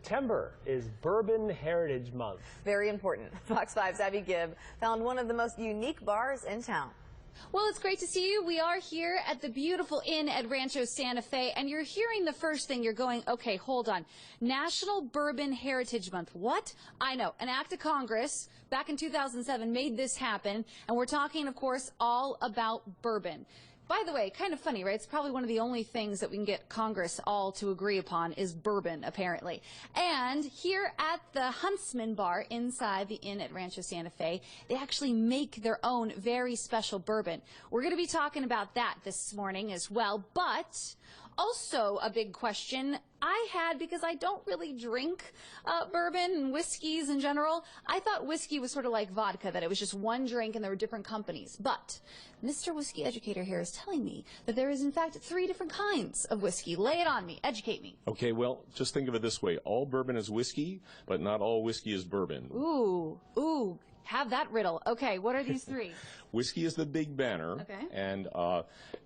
September is Bourbon Heritage Month. Very important. Fox 5's Abbey Gibb found one of the most unique bars in town. Well, it's great to see you. We are here at the beautiful inn at Rancho Santa Fe, and you're hearing the first thing. You're going, okay, hold on. National Bourbon Heritage Month. What? I know. An act of Congress back in 2007 made this happen, and we're talking, of course, all about bourbon. By the way, kind of funny, right? It's probably one of the only things that we can get Congress all to agree upon is bourbon, apparently. And here at the Huntsman bar inside the inn at Rancho Santa Fe, they actually make their own very special bourbon. We're going to be talking about that this morning as well, but also a big question I had, because I don't really drink bourbon and whiskeys in general. I thought whiskey was sort of like vodka, that it was just one drink and there were different companies. But Mr. Whiskey Educator here is telling me that there is, in fact, 3 different kinds of whiskey. Lay it on me. Educate me. Okay, well, just think of it this way. All bourbon is whiskey, but not all whiskey is bourbon. Ooh, ooh. Have that riddle. Okay, what are these 3? Whiskey is the big banner, okay, and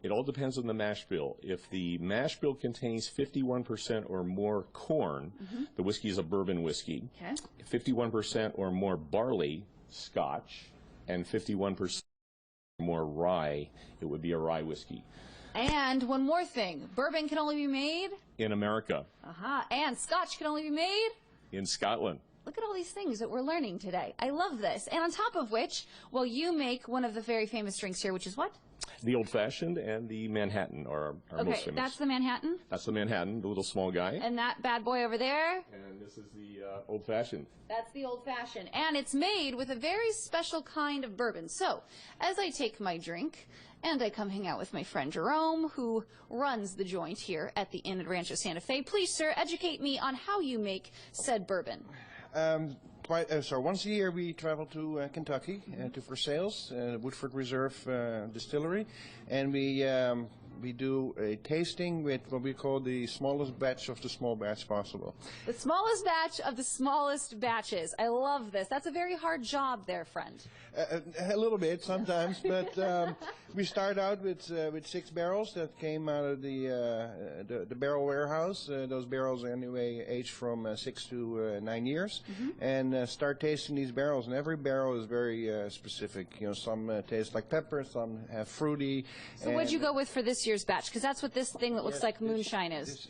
it all depends on the mash bill. If the mash bill contains 51% or more corn, the whiskey is a bourbon whiskey. Okay. 51% or more barley, Scotch, and 51% or more rye, it would be a rye whiskey. And one more thing, bourbon can only be made? In America. And Scotch can only be made? In Scotland. Look at all these things that we're learning today. I love this. And on top of which, well, you make one of the very famous drinks here, which is what? The Old Fashioned and the Manhattan are most famous. Okay, that's the Manhattan? That's the Manhattan, the little small guy. And that bad boy over there? And this is the Old Fashioned. That's the Old Fashioned. And it's made with a very special kind of bourbon. So, as I take my drink, and I come hang out with my friend Jerome, who runs the joint here at the inn at Rancho Santa Fe, please, sir, educate me on how you make said bourbon. Once a year we travel to Kentucky to for sales, Woodford Reserve Distillery, and we do a tasting with what we call the smallest batch of the small batch possible. The smallest batch of the smallest batches. I love this. That's a very hard job there, friend. A little bit sometimes, but we start out with 6 barrels that came out of the barrel warehouse. Those barrels anyway age from 6 to 9 years, and start tasting these barrels. And every barrel is very specific. You know, some taste like pepper, some have fruity. So what'd you go with for this year's batch? Because that's what this thing that looks like moonshine is.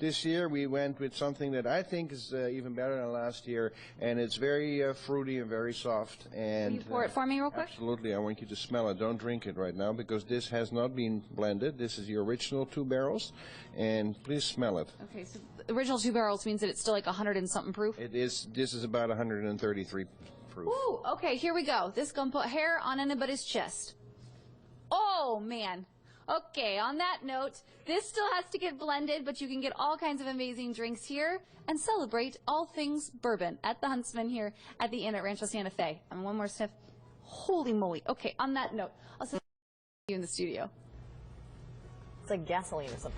This year we went with something that I think is even better than last year, and it's very fruity and very soft. And will you pour it for me real quick? Absolutely. I want you to smell it. Don't drink it right now because this has not been blended. This is the original 2 barrels, and please smell it. Okay, so the original 2 barrels means that it's still like 100 and something proof? It is. This is about 133 proof. Ooh, okay, here we go. This gonna put hair on anybody's chest. Oh, man. Okay, on that note, this still has to get blended, but you can get all kinds of amazing drinks here and celebrate all things bourbon at the Huntsman here at the inn at Rancho Santa Fe. And one more sniff. Holy moly. Okay, on that note, I'll see you in the studio. It's like gasoline or something.